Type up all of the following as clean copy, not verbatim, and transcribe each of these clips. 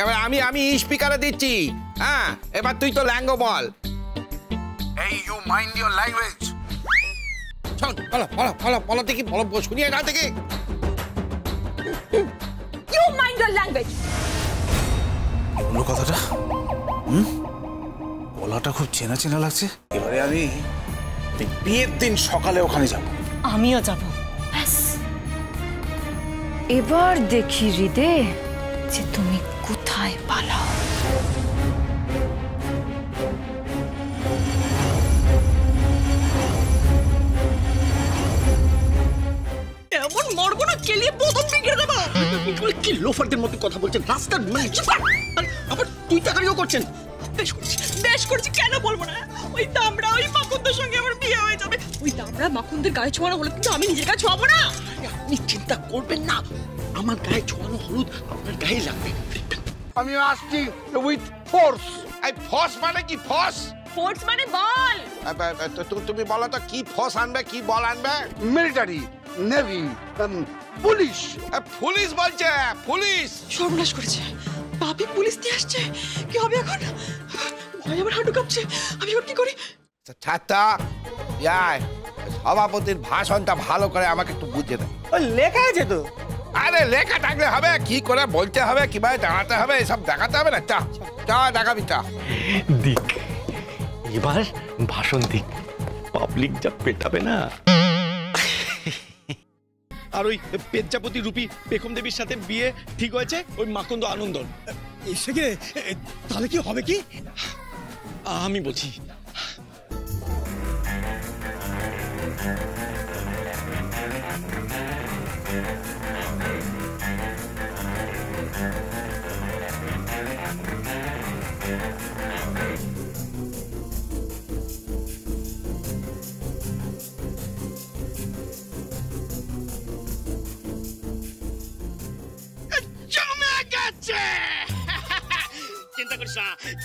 এবার আমি স্পিকারে দিচ্ছি। হ্যাঁ, এবার তুই তো ল্যাঙ্গো বল। এই ইউ মাইন্ড ইওর ল্যাঙ্গুয়েজ। শোন, বলো দেখি, বলো শুনি না দেখি। You mind your language. বললো কথাটা, গলাটা খুব চেনা চেনা লাগছে। এবারে আমি বিয়ের দিন সকালে ওখানে যাব। আমিও যাব। এবার দেখি হৃদে যে তুমি কোথায় পালাও। এমন মরবো না, কেলিয়ে প্রথম ফিঙ্গার দেবো। কি লোফারদের মতো কথা বলছেন, রাস্তার আবার তুই টাকারিও করছেন। বেশ করছি, কেন বলবো না? ওই দামড়া ওই মাকুন্দের সঙ্গে আমার বিয়ে হয়ে যাবে। ওই দামড়া মাকুন্দের গায়ে ছোঁয়ানো হলো, কিন্তু আমি নিজের গায়ে ছোঁয়াবো না। আপনি চিন্তা করবেন না, আমার গায়ে ছোঁয়ানো হলুদ আপনার গায়ে লাগবে। আমি আসছি উইথ ফোর্স। এই ফোর্স মানে কি? ফোর্স মানে বল। তুমি বলো তো, কি ফোর্স আনবে, কি বল আনবে? Military, navy, police. পুলিশ বলছে, পুলিশ। সর্বনাশ করেছে, বাপি পুলিশ দিয়ে আসছে। কি হবে এখন? ভয় আমার হাঁটু কাঁপছে, আমি ওর কি করি? ছাত্তা, সভাপতির ভাষণটা ভালো করে আমাকে একটু বুঝিয়ে দেয়। লেখা আছে তো। আরে লেখা থাকলে হবে, কি করে বলতে হবে, কিভাবে দাঁড়াতে হবে, এসব দেখাতে হবে না। চা দেখাবি, চা দিক। এবার ভাষণ দিক, পাবলিক যা পেটাবে না। আর ওই পেজ্জাপতি রূপী পেখম দেবীর সাথে বিয়ে ঠিক হয়েছে ওই মাকুন্দ আনন্দন। এসে গিয়ে তাহলে কি হবে? কি আমি বলছি,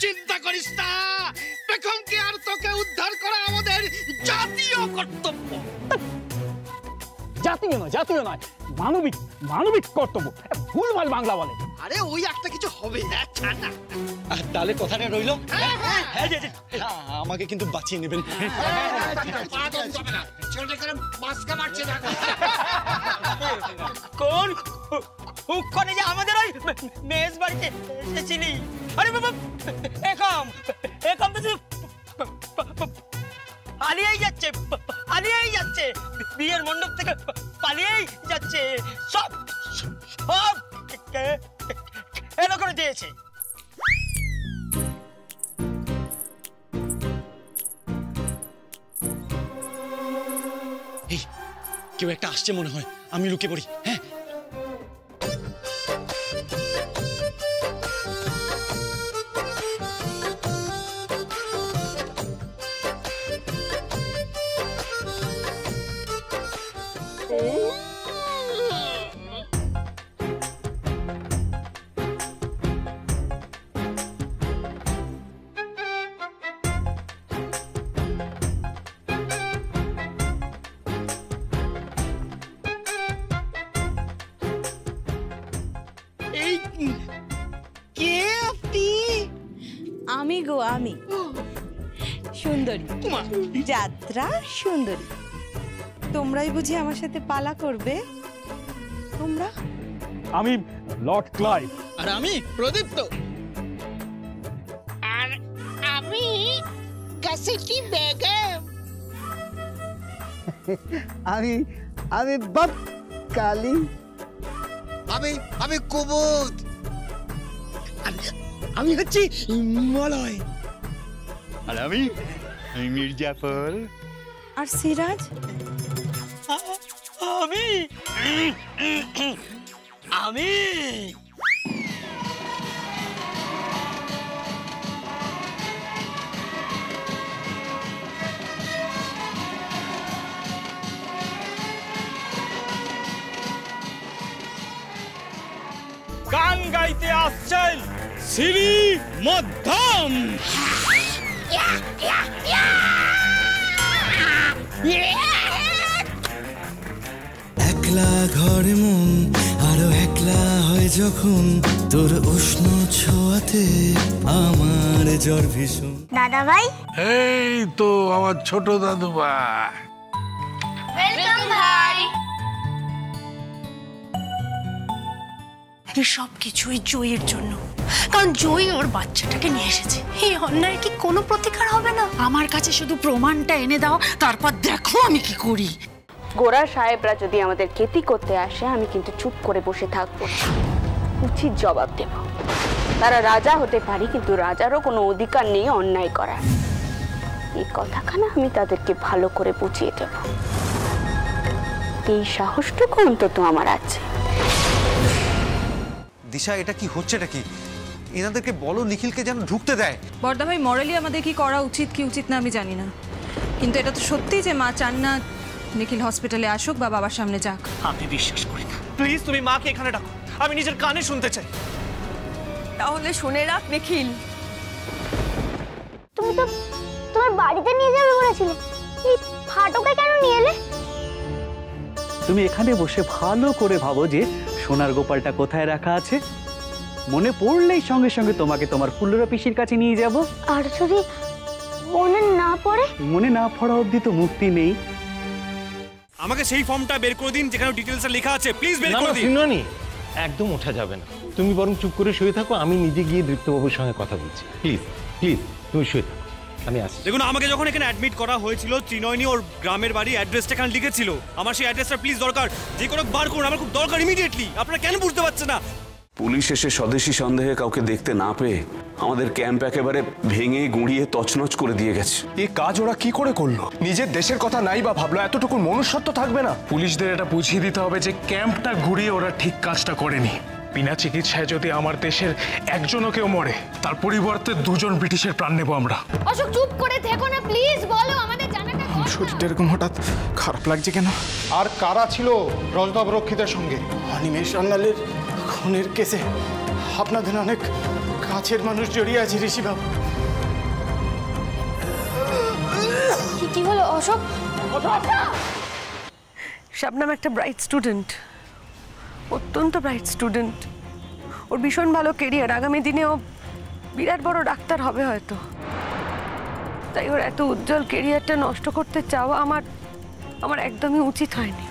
চিন্তা করিস না, পেখমকে আর তোকে উদ্ধার করা আমাদের জাতীয় কর্তব্য। জাতীয় নয়, মানবিক কর্তব্য। ভুলভাল বাংলা বলে। আরে ওই একটা কিছু হবে না, তাহলে কথাটা রইলো। আমাকে কিন্তু বাঁচিয়ে নেবেন। কোন করে যে আমাদের ওই মেজ বাড়িতে এসেছিলি? আরে বাবা, এরকম তো পালিয়েই যাচ্ছে, বিয়ের মণ্ডপ থেকে পালিয়েই যাচ্ছে। সব এলো করে দিয়েছে। কেউ একটা আসছে মনে হয়, আমি লুকিয়ে পড়ি। হ্যাঁ, আমি সুন্দরী, যাত্রা সুন্দরী। তোমরাই বুঝি আমার সাথে পালা করবে? তোমরা? আমি লর্ড ক্লাইভ। আর আমি প্রদীপ্ত। আর আমি কাসেটি বেগম। আমি বাপ কালী। আমি কুমুদ। আমি হচ্ছি মলয়। আর আমি মির্জাফর। আর সিরাজ? আমি গান গাইতে আসছেন শ্রী মধ্যম। একলা ঘরে মন আর আরো একলা হয় যখন তোর উষ্ণ ছোঁয়াতে আমার জ্বর ভীষণ। দাদা ভাই, এই তো আমার ছোট দাদু ভাই। ওয়েলকাম ভাই। এই সব কিছুই জয়ের জন্য, কারণ জয় ওর বাচ্চাটাকে নিয়ে এসেছে। এই অন্যায়ের কি কোনো প্রতিকার হবে না? আমার কাছে শুধু প্রমাণটা এনে দাও, তারপর দেখো আমি কি করি। গোরা সাহেবরা যদি আমাদের কেতি করতে আসে, আমি কিন্তু চুপ করে বসে থাকবো, উচিত জবাব দেব। তারা রাজা হতে পারি, কিন্তু রাজারও কোনো অধিকার নেই অন্যায় করার। এই কথাখানা আমি তাদেরকে ভালো করে বুঝিয়ে দেব। এই সাহসটুকু অন্তত আমার আছে। দিশা, এটা কি হচ্ছে? এটা কি? এনাদেরকে বলো নিখিলকে যেন ঢুকতে দেয়। বর্দা ভাই, মরালি আমাদের কি করা উচিত কি উচিত না আমি জানি না, কিন্তু এটা তো সত্যি যে মা চান না নিখিল হসপিটালে আসুক বা বাবার সামনে যাক। আমি বিশ্বাস করি না। প্লিজ তুমি মাকে এখানে ডাকো, আমি নিজের কানে শুনতে চাই। তাহলে শুনে রাখ নিখিল, তুমি তো তোমার বাড়িতে নিয়ে যাবে বলেছিলে, এই ফাটকে কেন নিয়ে এলে? তুমি এখানে বসে ভালো করে ভাবো যে সোনার গোপালটা কোথায় রাখা আছে। মনে পড়লেই সঙ্গে সঙ্গে তোমাকে তোমার ফুল্লরা পিসির কাছে নিয়ে যাব। আর যদি মনে না পড়ে? মনে না পড়া অবধি তো মুক্তি নেই। আমাকে সেই ফর্মটা বের করে দিন যেখানে ডিটেইলসটা লেখা আছে, প্লিজ বের করে দিন। সিননি, একদম ওঠা যাবে না। তুমি বরং চুপ করে শুয়ে থাকো, আমি নিজে গিয়ে দীপ্তবাবুর সঙ্গে কথা বলছি। প্লিজ প্লিজ তুমি শুয়ে থাকো, আমি আসছি। দেখুন, আমাকে যখন এখানে অ্যাডমিট করা হয়েছিল, ত্রিনয়নী ওর গ্রামের বাড়ি অ্যাড্রেসটা এখানে লিখেছিল। আমার সেই অ্যাড্রেসটা প্লিজ দরকার, যে কোনো বার করুন, আমার খুব দরকার ইমিডিয়েটলি। আপনারা কেন বুঝতে পারছেন না? পুলিশ এসে স্বদেশী সন্দেহে কাউকে দেখতে না পেয়ে আমাদের ক্যাম্প একেবারে ভেঙে গুঁড়িয়ে তছনছ করে দিয়ে গেছে। এই কাজ ওরা কি করে করলো? নিজের দেশের কথা নাই বা ভাবলো, এতটুকু মনুষ্যত্ব থাকবে না? পুলিশদের এটা বুঝিয়ে দিতে হবে যে ক্যাম্পটা ঘুরিয়ে ওরা ঠিক কাজটা করেনি। বিনা চিকিৎসায় যদি আমার দেশের একজনও কেউ মরে, তার পরিবর্তে 2 জন ব্রিটিশের প্রাণ নেব আমরা। অশোক, চুপ করে থেকো না প্লিজ, বলো আমাদের জানাটা। শরীরটা এরকম হঠাৎ খারাপ লাগছে কেন? আর কারা ছিল রজতাভ রক্ষিতের সঙ্গে? অনিমেষ সান্যালের খুনের কেসে আপনাদের অনেক কাছের মানুষ জড়িয়ে আছে ঋষিবাবু। কি হলো অশোক? শবনম একটা ব্রাইট স্টুডেন্ট, অত্যন্ত ব্রাইট স্টুডেন্ট। ওর ভীষণ ভালো কেরিয়ার, আগামী দিনে ও বিরাট বড় ডাক্তার হবে হয়তো। তাই ওর এত উজ্জ্বল কেরিয়ারটা নষ্ট করতে চাওয়া আমার একদমই উচিত হয়নি।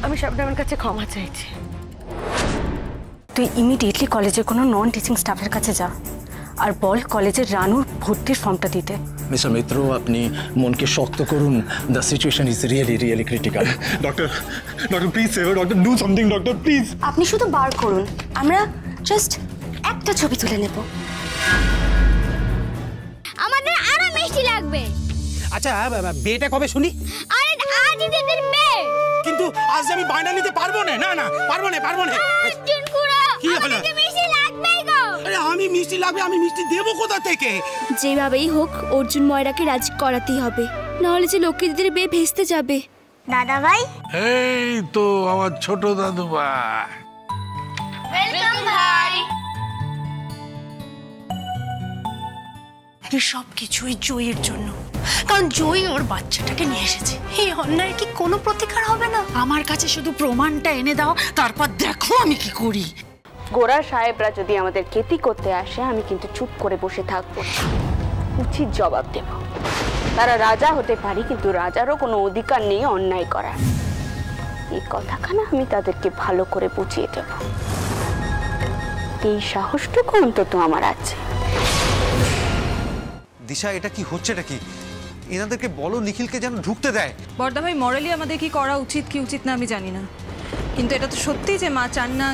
আমি শবনমের কাছে ক্ষমা চাইছি। তুই ইমিডিয়েটলি কলেজের কোনো নন টিচিং স্টাফের কাছে যা আর বল কলেজের রানুর ভর্তির ফর্মটা দিতে। মিস্টার মিত্র, আপনি মনকে শক্ত করুন। The situation is really critical. Doctor please save doctor, do something doctor please. আপনি শুধু বার করুন, আমরা জাস্ট একটা ছবি তুলে নেব। আমাদের আরো মিষ্টি লাগবে। আচ্ছা, বিয়েটা কবে শুনি? আরে আজই দিদির বিয়ে। কিন্তু আজ আমি বায়না নিতে পারবো না। না পারবো না। চিনকুড়া, কি হলো? আমাদের মিষ্টি লাগবেই গো। আরে আমি মিষ্টি লাগবে, আমি মিষ্টি দেবো কোথা থেকে? যেভাবেই হোক অর্জুন ময়রাকে রাজি করাতেই হবে, নাহলে যে লক্ষ্মী দিদির বিয়ে ভেস্তে যাবে। দাদা ভাই, এই তো আমার ছোট দাদু ভাই। ওয়েলকাম ভাই। এই সব কিছুই জয়ের জন্য, কারণ জয় ওর বাচ্চাটাকে নিয়ে এসেছে। এই অন্যায়ের কি কোনো প্রতিকার হবে না? আমার কাছে শুধু প্রমাণটা এনে দাও, তারপর দেখো আমি কি করি। গোরা সাহেবরা যদি আমাদের কেতি করতে আসে, আমি কিন্তু চুপ করে বসে থাকবো, উচিত জবাব দেব। তারা রাজা হতে পারি, কিন্তু রাজারও কোনো অধিকার নেই অন্যায় করার। এই কথাখানা আমি তাদেরকে ভালো করে বুঝিয়ে দেব। এই সাহসটুকু অন্তত আমার আছে। দিশা, এটা কি হচ্ছে? এটা কি? এনাদেরকে বলো নিখিলকে যেন ঢুকতে দেয়। বর্দা ভাই, মরালি আমাদের কি করা উচিত কি উচিত না আমি জানি না, কিন্তু এটা তো সত্যি যে মা চান না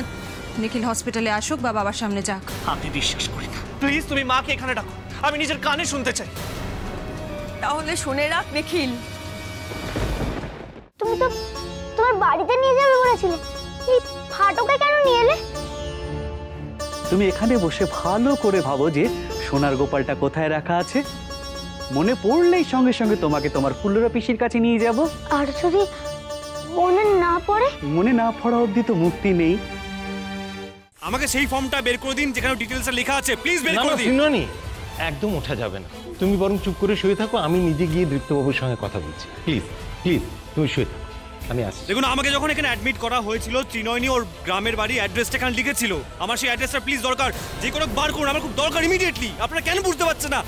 নিখিল হসপিটালে আসুক বা বাবার সামনে যাক। আমি বিশ্বাস করি না। প্লিজ তুমি মাকে এখানে ডাকো, আমি নিজের কানে শুনতে চাই। তাহলে শুনে রাখ নিখিল, তুমি তো তোমার বাড়িতে নিয়ে যাবে বলেছিলে, এই ফাটকে কেন নিয়ে এলে? তুমি এখানে বসে ভালো করে ভাবো যে সোনার গোপালটা কোথায় রাখা আছে। মনে পড়লেই সঙ্গে সঙ্গে তোমাকে তোমার ফুল্লরা পিসির কাছে নিয়ে যাব। আর যদি মনে না পড়ে? মনে না পড়া অবধি তো মুক্তি নেই। আমাকে সেই ফর্মটা বের করে দিন যেখানে ডিটেইলসটা লেখা আছে, প্লিজ বের করে দিন। সিননি, একদম ওঠা যাবে না। তুমি বরং চুপ করে শুয়ে থাকো, আমি নিজে গিয়ে দীপ্তবাবুর সঙ্গে কথা বলছি। প্লিজ তুমি শুয়ে থাকো, আমি আসছি। দেখুন, আমাকে যখন এখানে অ্যাডমিট করা হয়েছিল, ত্রিনয়নী ওর গ্রামের বাড়ি অ্যাড্রেসটা এখানে লিখেছিল। আমার সেই অ্যাড্রেসটা প্লিজ দরকার, যে কোনো বার করুন, আমার খুব দরকার ইমিডিয়েটলি। আপনারা কেন বুঝতে পারছেন না?